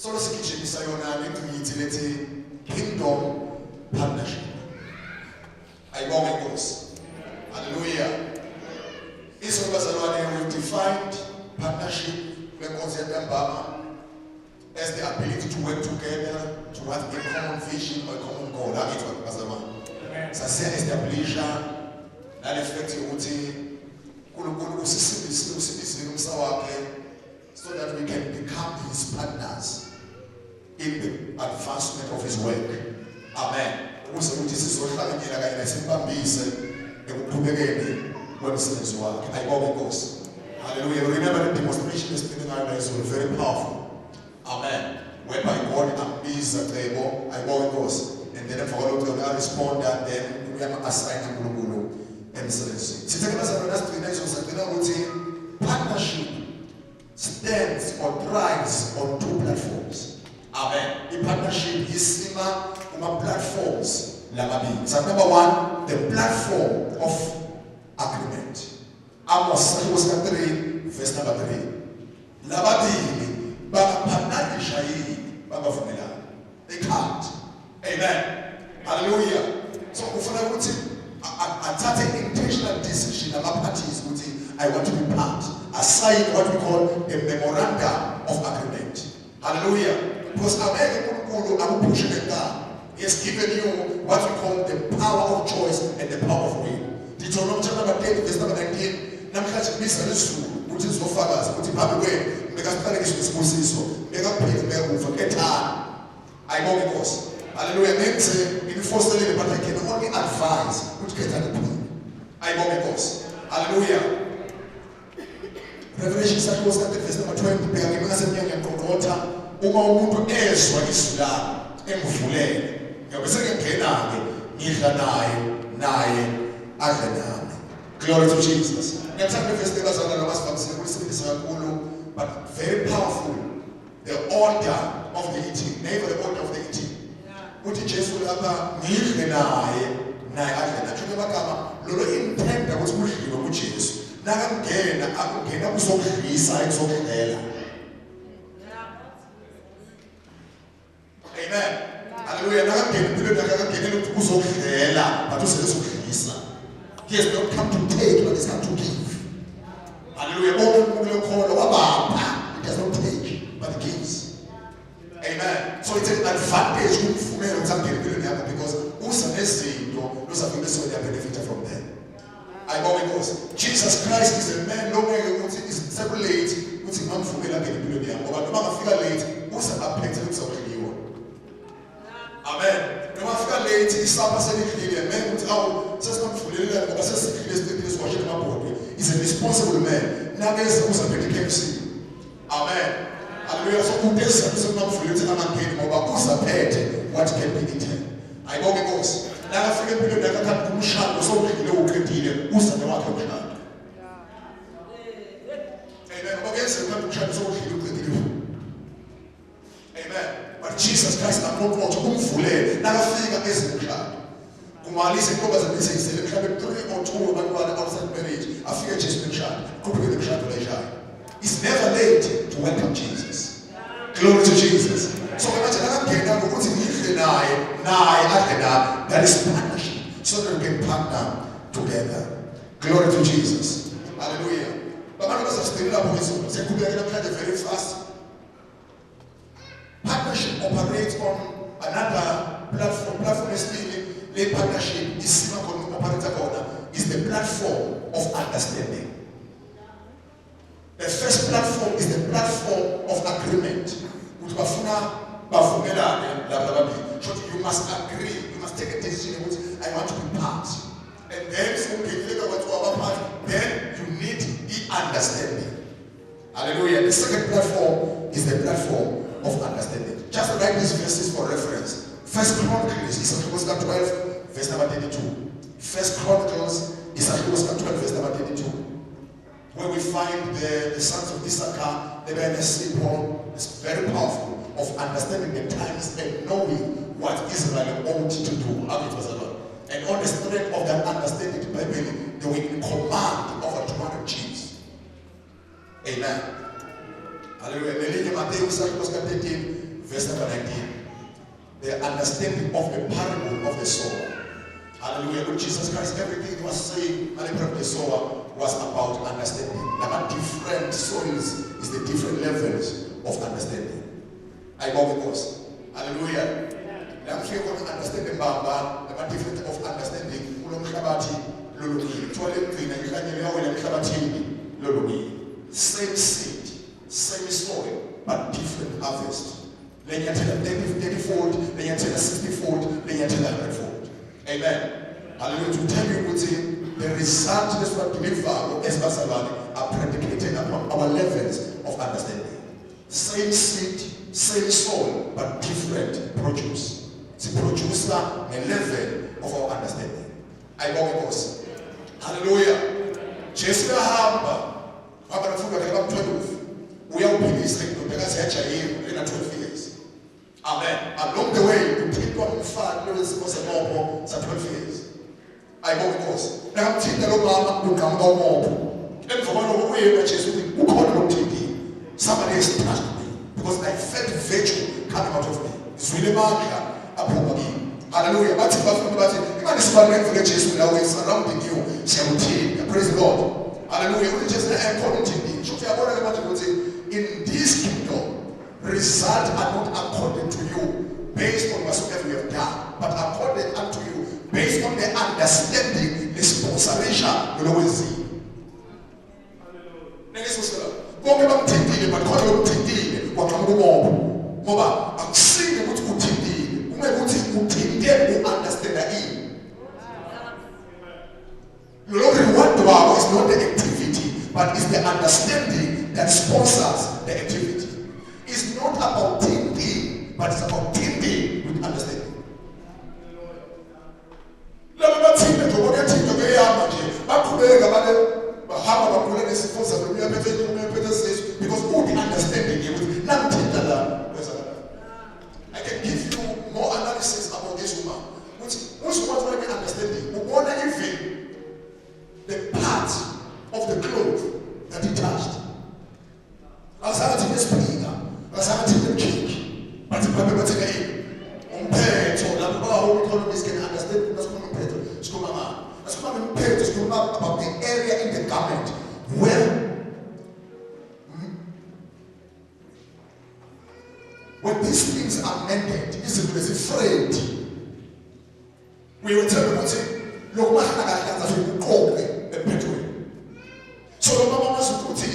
Solo si dice mi sai onani, sithi kingdom partnership. Ayibonge Nkosi. Hallelujah. Isokubazalwane, we've defined partnership kwenkonzo yantambama as the ability to work together towards a common vision or a common goal. Angithi bazalwane. Sasiya establisha nale fact ukuthi uNkulunkulu usisindisile umsa wakhe so that we can become his partners in the advancement of his work. Amen. Ukuze ukuthi sizohlanganyela kanye nasibambise ekuqhubekeni kwemsebenzi wakhe. Ayibonge Nkosi. Hallelujah. Remember the demonstration yesterday night is very powerful. Amen. Whereby God ambiza cebo, ayibonge Nkosi. And then if I respond and then we are assigned uNkulunkulu emsebenzi. Sithekela sana nasigcina izosagcina ukuthi partnership stands or thrives on two platforms. Amen. The partnership is sima platforms lamabili. So number one, the platform of agreement. Amos 3, verse number 3. Lababili bangaphanadisha yini bangavumelana. They can't. Amen. Hallelujah. So ufuna ukuthi athathe intentional decision ama parties ukuthi I want to be part. Assign what we call a memorandum of agreement. Hallelujah. Because uNkulunkulu akuphushe ngani. He has given you what we call the power of choice and the power of will. Deuteronomy chapter 10 verse number 19. Namhlanje kubisa lesizulu ukuthi sizofakaza ukuthi phambi kwenu bekasiqalekiswe isibusiso bekaphila bekufa kethana. Ayibonge Nkosi. Hallelujah. Menze iniforcelele but I can only advise ukuthi kethana kuphila. Ayibonge Nkosi. Hallelujah. Revelation chapter verse number 20 beka ngemingasemnyanga yaqoqotha uma umuntu ezwa izwi lami emvulele ngiyabese ngengena-ke ngidla naye adle nami. Glory to Jesus. Ngiyathanda verse lebazalwane labasibambisile kulisebenzisa kakhulu but very powerful. The order of the eating. Never the order of the eating. Uthi Jesu lapha ngidle naye adle nami. Kusho amagama lolo intenda ukuthi kudliwe kuJesu. Nakangena akungena kuzokudlisa ekuzokudlela. Amen. Hallelujah. Nakangena impilo yakhe akangena ukuthi kuzokudlela but usezokudlisa. He has not come to take but he has come to give. Hallelujah. He does not take but he gives. Amen. So it's an advantage because they benefit from them. I know because Jesus Christ is a man no longer is separate with him from the late amen. No matter late, he stops a man without just not fully is a responsible man. Now there's also a medication. Amen. Hallelujah. So who does not fully what can be eaten? I know because now I forget people that can do shadow so they know what who's the one who can. Amen. Amen. But Jesus Christ na not want to umfule na kafika ezimhlaba. Kumalise ngoba zabisele mhlawumbe 3 or 2 abantu outside marriage afike Jesu emhlaba. Kuphike emhlaba lejayo. It's never late to welcome Jesus. Glory to Jesus. So imagine nakangena ukuthi ngidle naye adle nami. That is partnership. So that we can partner together. Glory to Jesus. Hallelujah. Abantu bazasitela lapho ngizolo. Sekubeka namhlanje very fast. Partnership operates on another platform. Platform is the partnership is the platform of understanding. The first platform is the platform of agreement. You must agree. You must take a decision. I want to be part. And then then you need the understanding. Hallelujah. The second platform is the platform of understanding. Just write these verses for reference. First Chronicles is 12, verse number 32. First Chronicles is 12, verse number 32. Where we find the sons of Issachar, they were in a simple, it's very powerful, of understanding the times and knowing what Israel ought to do. And on the strength of that understanding, the Bible, they were in command over 200 chiefs. Amen. Hallelujah. Matthew 13, verse number 19. the understanding of the parable of the sower. Hallelujah. With Jesus Christ, everything he was saying, and the sower was about understanding. Now, different soils is the different levels of understanding. I go because. Hallelujah. Now, if you want to understand the Baba, the different of understanding, same seed, same soil, but different harvest. Then you tell a 30-fold, then you tell a 60-fold, then you tell a 100-fold. Amen. Hallelujah. To tell you the result that's what deliver as Basalani are predicated upon our levels of understanding. Same seed, same soil, but different produce. It's a producer and level of our understanding. I go because. Hallelujah. Jesus Hamba. We are ministering because in 12 years. Amen. Along the way, you take one far, there is more 12 years. I go because. Now I'm taking the Lord to come more. And for one way, which is who call it TV. Somebody has touched me because I felt virtue coming out of me. It's really magic. Hallelujah. But if I is for the Jesus now is surrounding you, 17. Praise the Lord. Hallelujah. In this kingdom, results are not according to you based on whatsoever you have done, but according unto you based on the understanding, the sponsoration you always see. What is not the activity, but it's the understanding that sponsors the activity. It's not about thinking, but it's about thinking with understanding. Because all the understanding with I can give you more analysis about this woman. Which one want to understanding? We want to even the part of the cloth that he touched. As I did speak, as I did the king, but the Bible was again. Compared to the how economists can understand that's compared to Skumama. As compared to Skumama about the area in the garment where when these things are mended, is afraid. We will tell them, so the mama was put in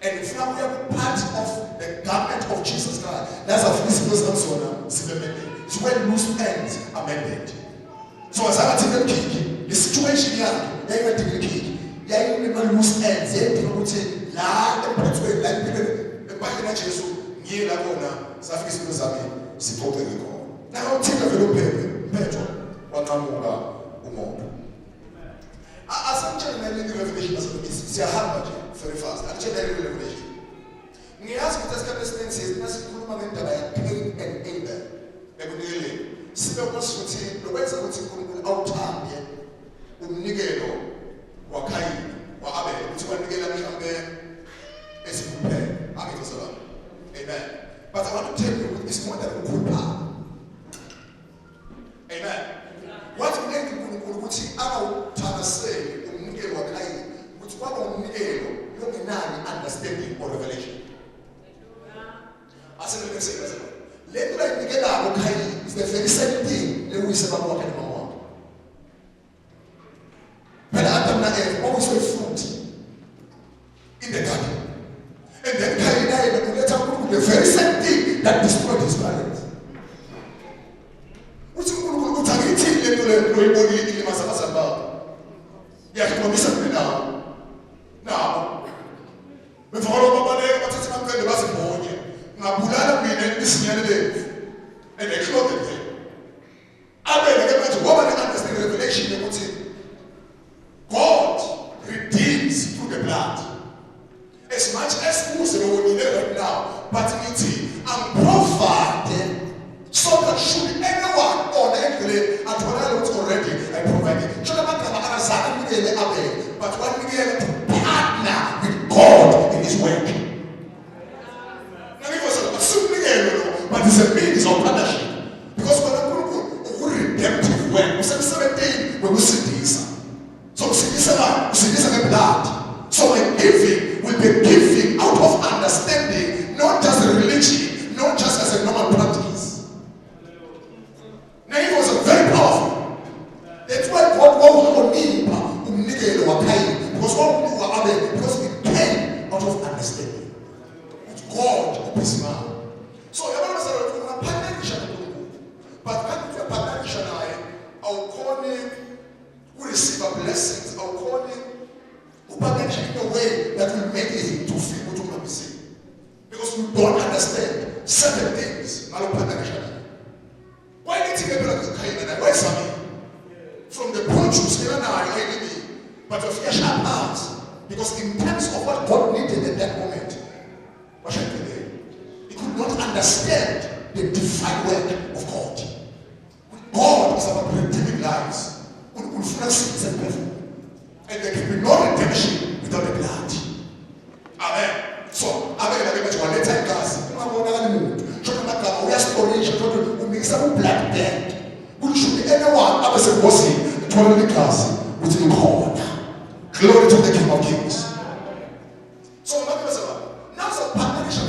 and if now we are part of the garment of Jesus Christ, that's a physical Samsona. It's when loose ends are mended. So as I take the kick, the situation here, they went to the kick. They even loose ends. They people would say, la, the pathway, like the back in Jesus, near Lagona, Safis Sami, Sipote. Now take a little paper, Petro, or Namuga, Umo. As I'm telling you, the revelation is a hard very fast. I'm telling you the revelation. We ask what this understanding says, that's a good moment that I am pain and anger. Evidently, Sister was to say, the words of the out time, Nigero, Wakai, Wabe, which one Nigella Chamber is prepared. Amen. But I want to tell you, it's more than a good power. Amen. What made you would see out Tanase, Nigel Wakai, which one on Nigel, you can understanding or revelation. As I say, let me get out of Wakai is the very same thing that we say about walking on. But Adam and Eve always were fruit in the garden. And then Cain died and let him do the very same thing that destroyed his parents. Which you target in the Masabasaba. Yes, commission now. Now, before Baba, what is my friend was born here? Now, Bulana made this year and they clothed him. I mean, I woman understand the revelation they would say. God redeems through the blood. As much as Muslim will be there right now, but I'm provided so that should anyone on actually and when I looked already, I provided. But when we get to partner with God in His work. But it's a a means of partnership. Because when a redemptive work, we say 17, when we see this. So we see this in the blood. So when giving will be giving out of understanding, not just a religion, not just as a normal practice. Now it was a very powerful. That's why God won't need because it came out of understanding. With God who is man. So everyone said, but when you are I'll call him who receive a blessings, I'll call him who in a way that will make it to feel what you can see. Because you don't understand certain things. Why did you get why something? From the produce, but of your sharp hands. Because in terms of what God needed at that moment, what shall I tell you? He could not understand the divine work of God. God is about redeeming lives. And there can be no redemption without the blood. Amen. So, amen. Later class. We are storing. We make some black dead. We should be anyone. I was a bossy. 12 class with the God. Glory to the King of Kings. So, now so partnership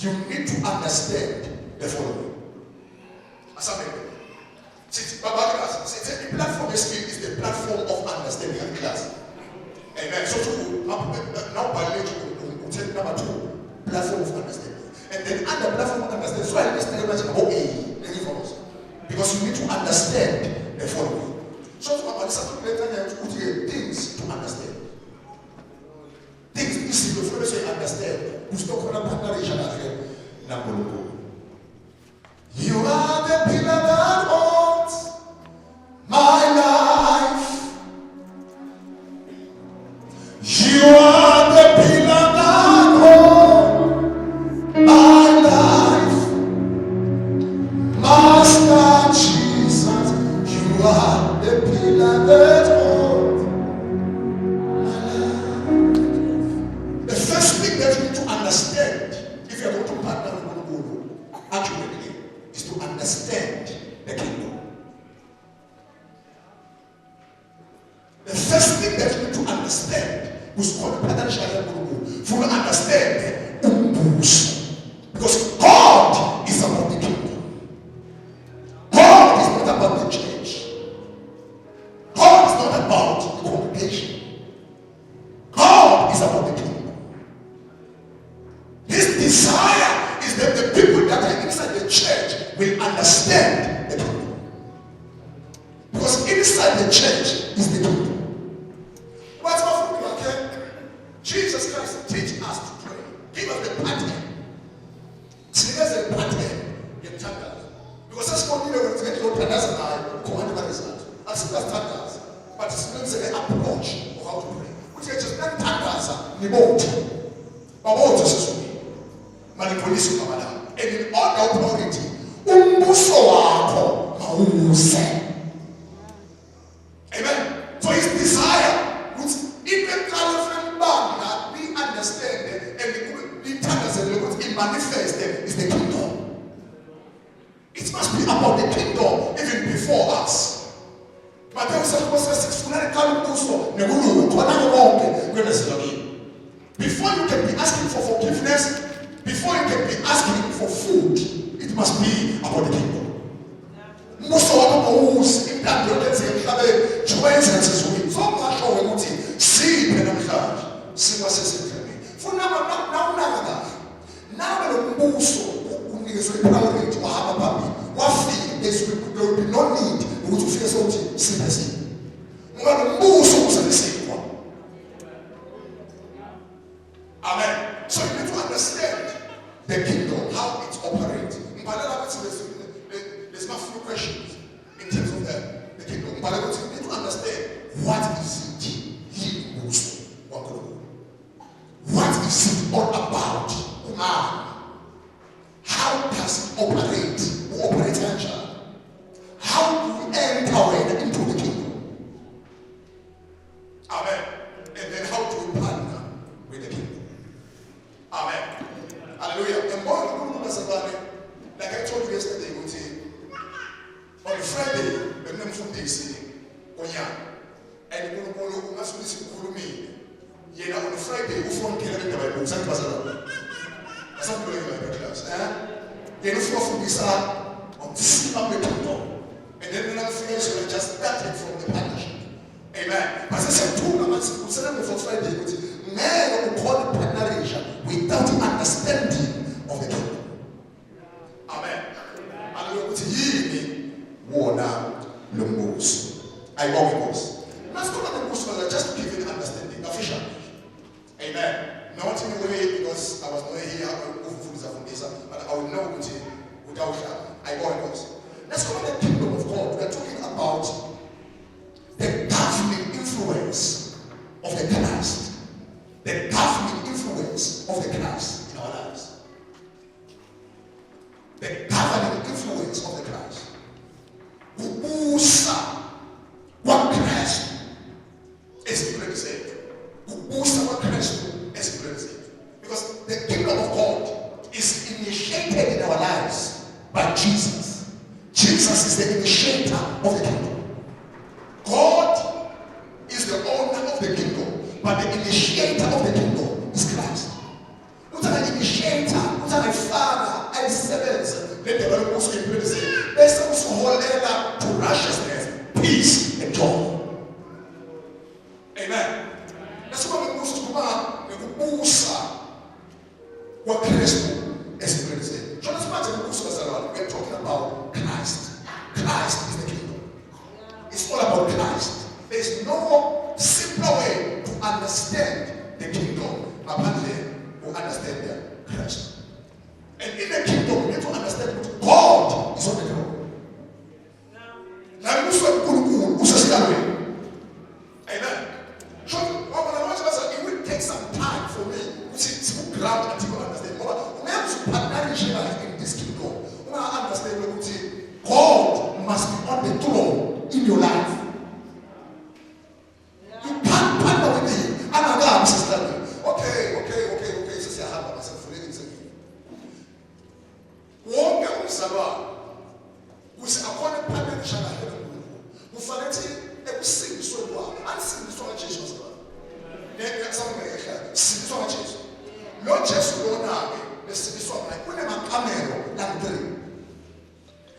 you need to understand the following. The platform is the platform of understanding and class. Amen. So now by later we'll take number 2, platform of understanding. And then under platform of understanding, so I understand because you need to understand the following. So things to understand. Things you see before you understand. You are the pillar that holds my life. You are the pillar that holds my life. Master Jesus, you are the pillar that holds my life. The first thing that you need to understand, if you are going to partner with Guru, accurately, is to understand the kingdom. The first thing that you need to understand is called fully understand because God is about the kingdom. God is not about the church. God is not about the congregation. God is about the kingdom. His desire is that the people that are inside the church will understand the kingdom. Because inside the church is the kingdom. What's my friend? Jesus Christ teach us to pray. Give us the pattern. See, there's a pattern in Tangas. Because that's what we know to Tangas and I command by result. I see that's Tangas. But it's not an approach of how to pray. Which is just not Tangas, the boat. But what is this? Manipulation of Madame. And in all authority, amen. So his desire, which even we understand and the Tangas and it manifested is the kingdom. It must be about the kingdom even before us. But there was before you can be asking for forgiveness, before you can be asking for food, it must be about the kingdom. Most of our who's in that building say, so much of see see what says for now, the most priority to have a baby. What fee there will be no need to fear something seriously. The same one. Amen. So you need to understand the kingdom, how it operates. There's not few questions in terms of the kingdom. But you need to understand what is it he knows. What is it all about? How does it operate? Who operates in child? How do we enter into the kingdom? Amen. And then how do we partner with the kingdom? Amen. Hallelujah. And more Yena ufika ufundisa ngomsima wekingdom. And then when I finish, we just started from the partnership. Amen. But as I told them, we said them for Friday, man will call it partnership without understanding of the kingdom. Amen. And we will see Warner Lumbos. I walk with us. Let's go to the Muslims just to give you an understanding. Official. Amen. Not in a way because I was not here, but I will know without I go with us. Let's go to the kingdom of God. We are talking about the governing influence of the Christ. The governing influence of the Christ in our lives. The governing influence of the Christ. Kubusa wa Kristo esibulezeke. Kubusa wa Kristo esibulezeke. Because the kingdom of God is initiated in our lives by Jesus. Jesus is the initiator of the kingdom. God is the owner of the kingdom, but the initiator of the kingdom is Christ. Who's an initiator? Who's an father? And servants. Let the Bible also say, there's also whole letter to righteousness, peace, and joy. Amen. That's why we must come out and what Christ is present. So that's why we're talking about Christ. Christ is the kingdom. It's all about Christ. There's no simpler way to understand the kingdom apart from understand Christ. And in the kingdom, we need to understand that God is on the throne. Now, amen. So, it will take some time for me to grab and to understand. We have to partner in this kingdom. We understand that God must be on the throne in your life. You can't partner with him. And I'm saying, okay. Sister, I have myself for living. Wonga umsaba kusi akona partner nishana hela Mungu ufanele ekusindiswe kwa ansindiswa kwa Jesu saba neke asameka sindiswa kwa Jesu lo Jesu lona besindiswa kwa kuna makamero na mdri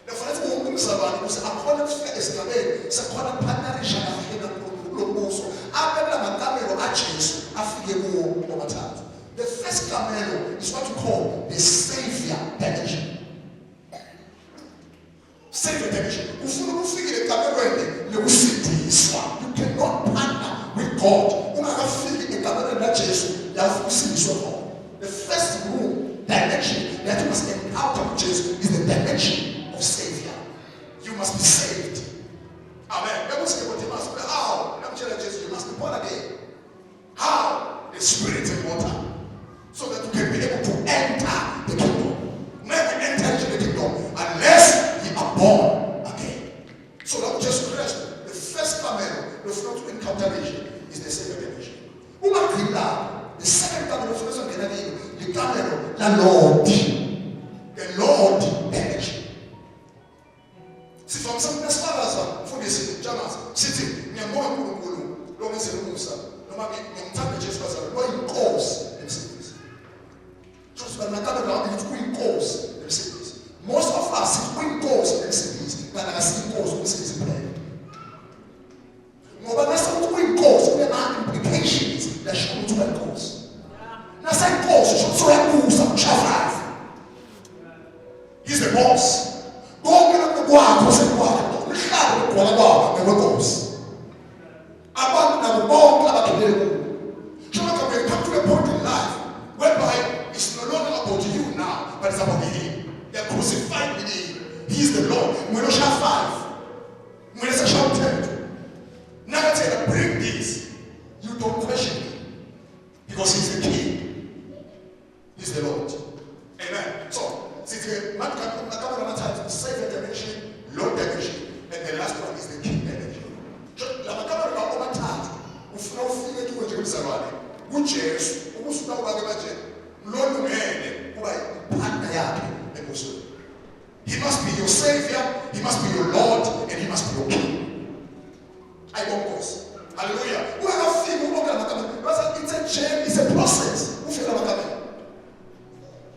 nafanele wonga umsaba kusi akona fika esikabe sakona partner nishana hela lo muso abela makamero a Jesu afike kuwo omathathu. The first camelo is what you call the savior dimension. Savior dimension. You cannot partner with God. The first rule, dimension that you must encounter with Jesus is the dimension of savior. You must be saved. Amen. How? You must be born again. How? The spirit and water. So that you can be able to enter the kingdom. Never enter into the kingdom unless you are born again. So that Jesus Christ, the first camel, the first encounteration is the savior dimension. The second camel, the camel, the Lord dimension. See, from some Nesparas, for this Jamas, sitting near more Kulu, Lawrence and Musa, no matter Jesus was a royal cause themselves. Just when it's win cause themselves. Most of us is win cause themselves than I see cause themselves in prayer. But that's not win cause, there are implications that should go to that cause. Now, say cause, you should so have some survive. He's the boss. Go get up the guard, and guard. We have the guard, and we goes. About the ball, come to the point in life whereby it's no longer about you now, but it's about him. They are crucified with him. He is the Lord. We don't shall 5. We don't shall 10. Now I tell you, bring this. You don't question him. Because he's the king. He's the Lord. Amen. So, save the dimension, Lord dimension, and the last one is the king dimension. Ujesu ukusuna ubake lo lumele kuba partner yakhe emusweni. He must be your savior, he must be your Lord, and he must be your king. I won't cause. Hallelujah. It's a chain, it's a process.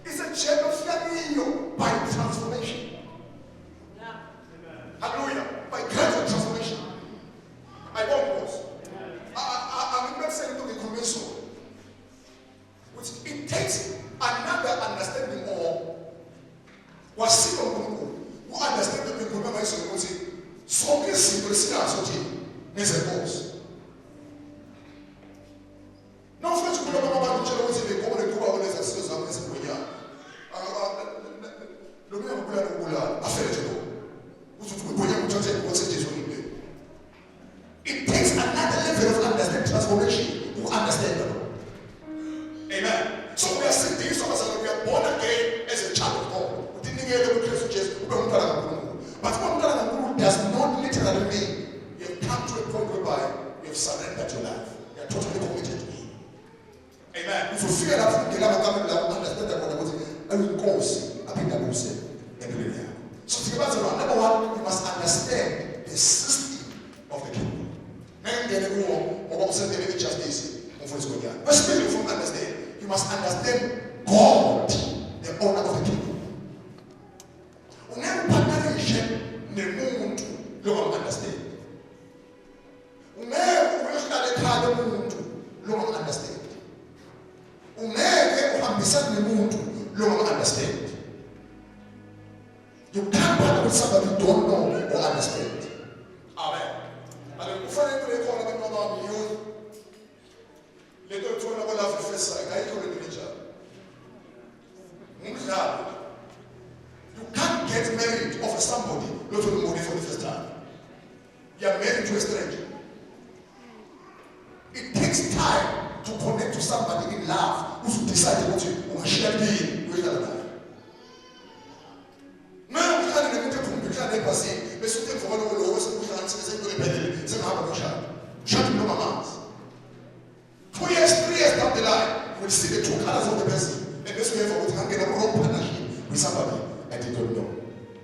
It's a chain of by time. It takes another level of understanding transformation to understand them. Amen. So we are saying these of us that we are born again as a child of God. We didn't get the Christians, but does not literally mean you have come to a point whereby you have surrendered your life. You are totally committed to Him. Amen. If you feel that you cannot understand that what I will cause, I think that will say. So number one, you must understand the system of the kingdom. Especially from understand, you must understand God, the owner of the kingdom. You understand. Understand. You can't partner with somebody you don't know or understand. Amen. And if you call them about you, later to another love first I call it nature. You can't get married off somebody not to the money for the first time. You are married to a stranger. It takes time to connect to somebody in love who decide what you share being with another. Two years, 3 years down the line, you will see the true colors of the person. And this way, for hanging a wrong partnership with somebody and you don't know.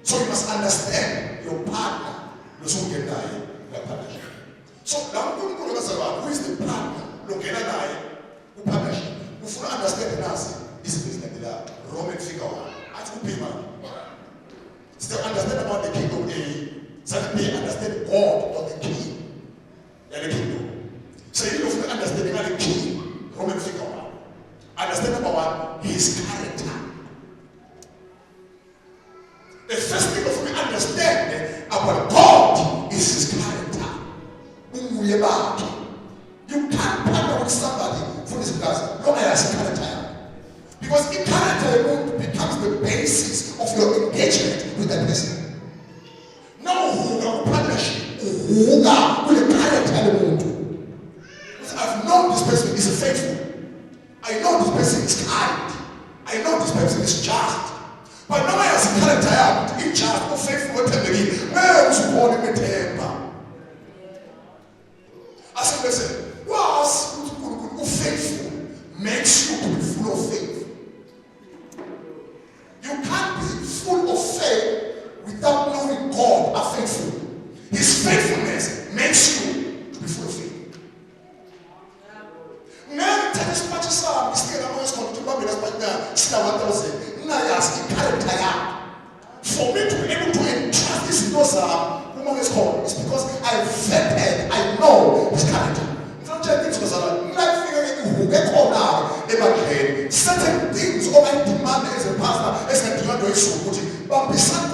So you must understand your partner. Your partnership. So now, who is the partner? Who partnership? Who understand the Nazi? This is like that. Roman figure. I don't pay money. Still understand about the kingdom A. So they understand God or the king. And the kingdom. So you don't understand the king, Roman figure. Understand number one, his character. The first thing of we understand about God is his character. You can't partner with somebody for this class. No matter his character. Because in character becomes the basis of your engagement with that person. Now who partnership with the character element. I've known this person is faithful. I know this person is kind. I know this person is just. But no matter his character is just or faithful or temporary, where is born in the temper? I said, listen, what's faithful makes you to be full of faith. You can't be full of faith without knowing God are faithful. His faithfulness makes you to be full of faith. For me to be able to entrust this in those woman is called, it's because I vetted, I know his character. Certain things all I demand as a pastor as a demand is so good. But beside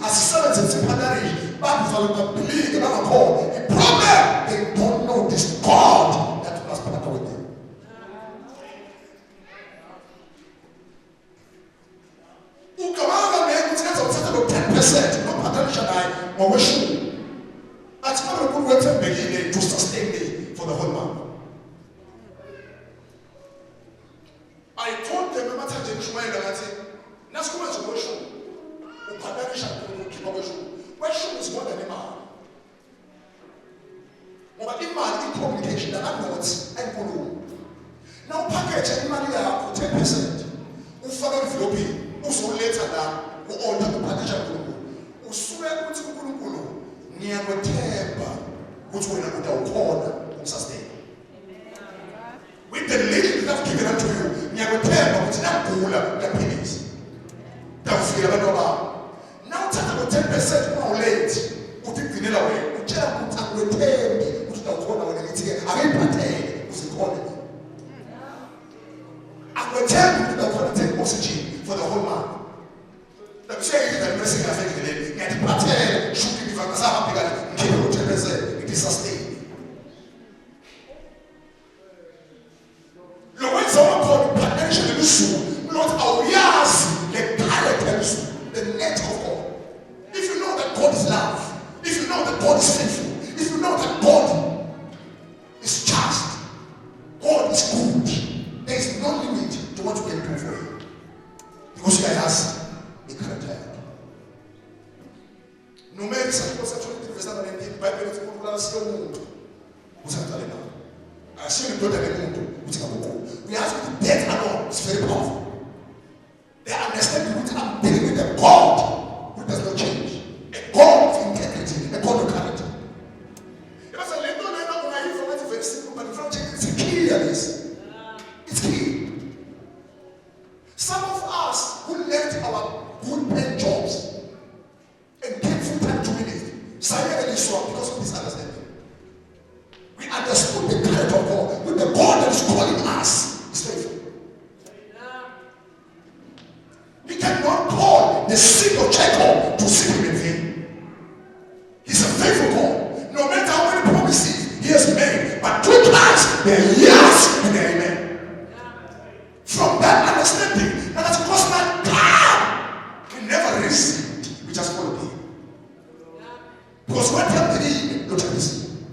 as servants in secondary, but believe in our call. The problem, they don't know this God that must partner with them. Who come out and make 10% no potential or wishing. That's not a good way to begin to sustain me for the whole month. I told them, no matter the Shumai, that's come as a worship. Worship is more than a man. But in man, in communication, the adults and Kulu. Now, package any money for 10%. Who follow the Philippines, who so later than who order the partnership Kulu. Who swear to Kulu, near the temper, which will not corner who sustain. With the lady that have given unto you, near the temper, which is not cooler than pennies. That's the other one. Now, talk about 10% more late. Put it in the way. We tell them to retain. Put it out when it's here. I mean, retain. Who's the calling? I will tell you that for the take oxygen for the whole month. The change that blessing has taken it. And the pattern should be from the Sabbath. It is sustained. Look, when someone called the potential issue, not our yes, the character issue. The nature of God, if you know that God is love, if you know that God is faithful, if you know that God is just, God is good, there is no limit to what you can do for him. Because he has a character. No matter what verse 19, Bible is going to say mundo. I see the daughter mundo. We have to death alone. It's very powerful. They understand that I'm dealing with a God who does not change, a God of integrity, a God of character. It was a little naive for it's very simple, but if you check it's key. It's key. Some of us who left our good paying jobs and came full time to ministry, because of this understanding. We understood the character of God, with the God that is calling us is faithful. We cannot call the seed of Jacob to seek him in vain. He's a faithful God. No matter how many promises he has made, but through Christ, they're yes and they're amen. From that understanding, and that's because that God we never received, we just followed him. Because what happened to him, not received.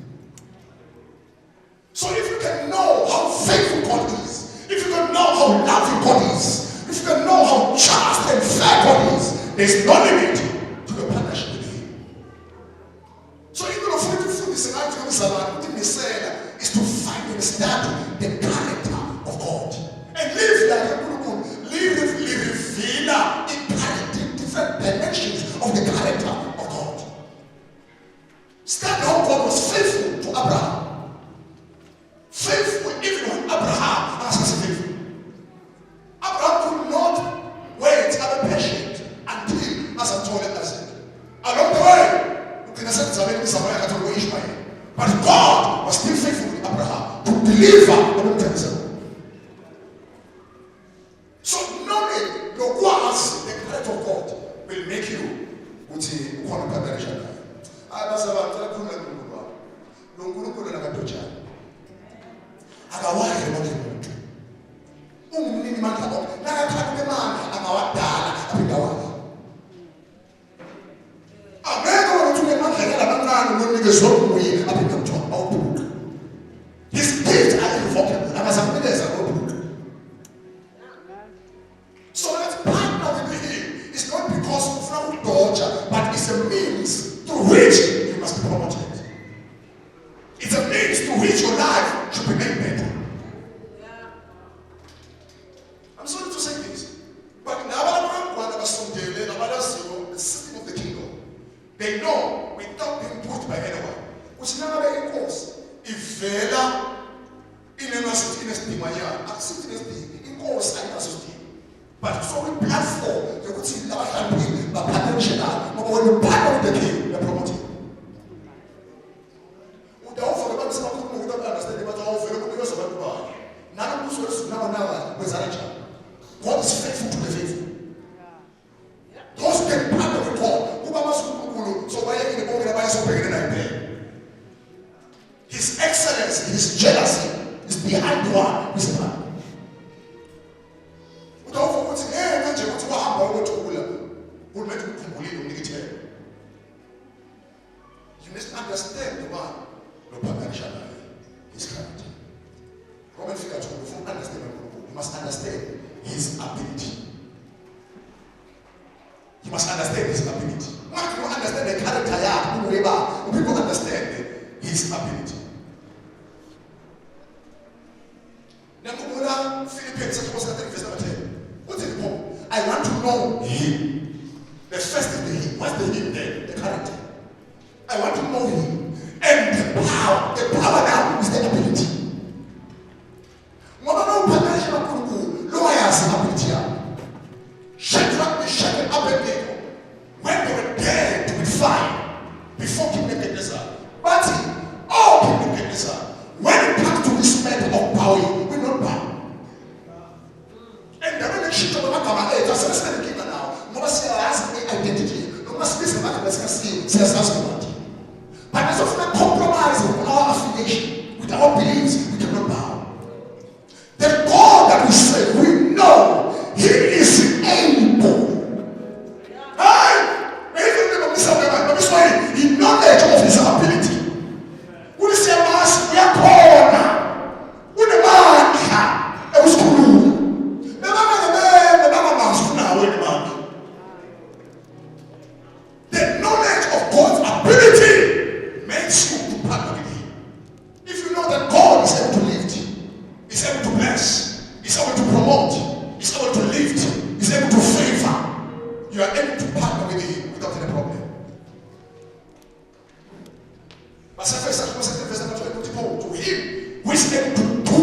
So if you can know how faithful God is, if you can know how loving God is, if you can know how just and fair God is, there's no limit to your partnership with him. So even if you feel this is to find and study the character of God. And live like a good reveal in different dimensions of the character of God. Study how God was faithful to Abraham. Faithful even when Abraham was faithful. Abraham could not wait and be patient until, as I told you, along the way, but God was still faithful with Abraham to deliver the So knowing the words, the character of God will make you his gifts are irrevocable. So let's partner with him. It's not because of no torture, but it's a means through which you must be promoted. It's a means through which your life should be made better. I'm sorry to say this, but in the system of the kingdom, they know without being put by anyone, which never very course. If Vela in a course, I but so we platform, they would see that happening, but when you partner with the king, they're promoting. Without understanding what all God is faithful to the faithful. Those who can partner with God, so why are you going to buy something in the night? His excellence, his jealousy is behind one. You must understand the man, his character. Roman figures, you must understand his ability. You must understand his ability. Once you understand the character, people understand his ability. Philippians verse 10. What's it called? I want to know him. The first is the him. What's the him there? The character. I want to know him. And the power. The power now is the ability. Lawyers ability. Shadrach, Meshach, and Abednego, when they were dared to be fined before King Nebuchadnezzar, but King Nebuchadnezzar, when it comes to this matter of power, we not bow. And the relationship of Makama, just listen to the king now. No one has identity. No one speaks about the says husband. But as of not compromising with our affiliation, with our beliefs, we cannot bow. The God that we serve, we know He is able. Hey! in knowledge of his ability. Ulisemasi uyakhona. Unemandla ekusikhuluma. The knowledge of God's ability makes you to partner with him. If you know that God is able to lift, is able to bless, is able to promote, is able to lift, is able to favor, you are able to partner with him without any problem. But to him who is able to do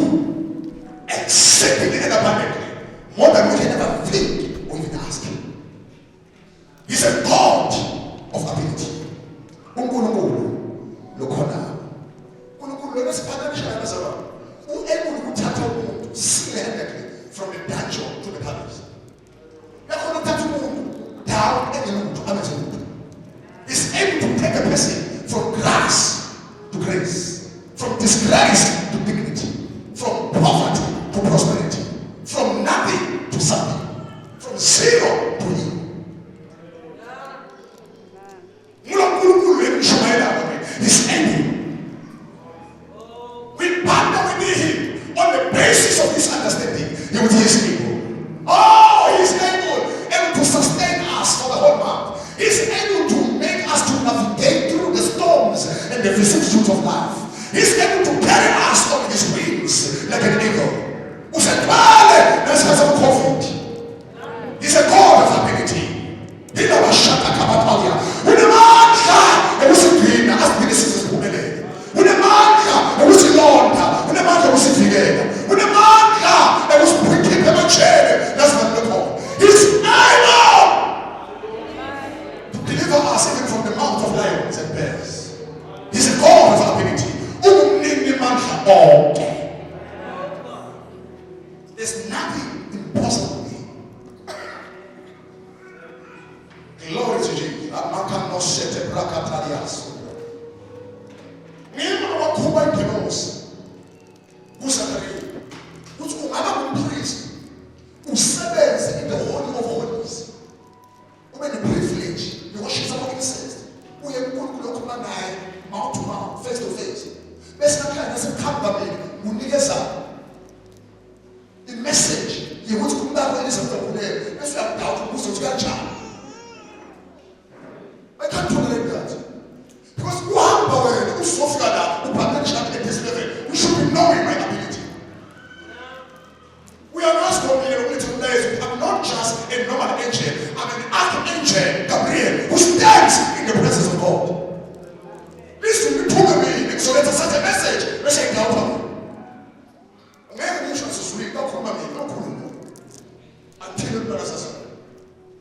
exceedingly and abundantly more than we can ever think or even ask. He's a God of ability. Single-handedly from the dungeon to the palace. Down and he's able to take a person from grass to grace, from disgrace to dignity, from poverty to prosperity, from nothing to something, from zero to him. He's able. We partner with him on the basis of his understanding. He is able. Oh, he's able to sustain us for the whole month. He's able to make us to navigate through the storms and the vicissitudes of life. He's able to carry us on his wings like an eagle. Who's a COVID. He's a God of ability. He never shut a kabatalia. When a man it was a green as witnesses when a man it was a Lord, when a man it was a figure, when a man it was putting them a chair. That's what the call. He's able to deliver us even from the mouth of lions and bears. He's a God of ability. There's nothing impossible with him. Glory to Jesus. Usebenze in the Holy of Holies. Ube the privilege. You worship someone incensed. Uye uNkulunkulu okhuluma naye mouth to mouth, face to face. Bese nakhaya nasemkhambeni unikeza i-message yokuthi kumntana elizamthokulele. Bese uyadoubt ukuthi kanjani. I can't tolerate that. Because uhamba wena usofika la upartnership at this level. We should be knowing my ability. We are not only days. I'm not just a normal angel. I'm an archangel, Gabriel, who stands in the presence of God. Listen to me. So let us send a message. Let's say, "Help me." American nations is weak. Don't come at me. Don't come at me. Until the brothers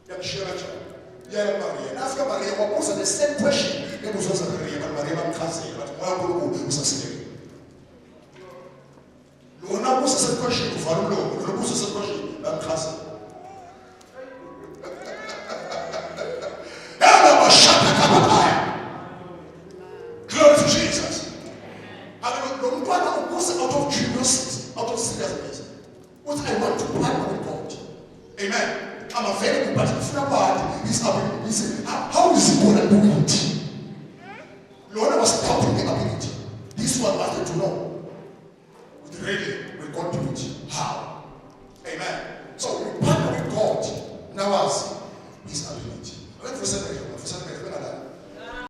are share. Yeah, Maria. Ask Maria. What was the same question? It was also Maria, but Maria was cancer. But Maria was a slave. Luna was a question to follow. Luna was a question. I'm cancer. Glory to Jesus. And don't out of curiosity, out of seriousness. What I want to partner with God. Amen. I'm available, but if not God, he's how is he going to do it?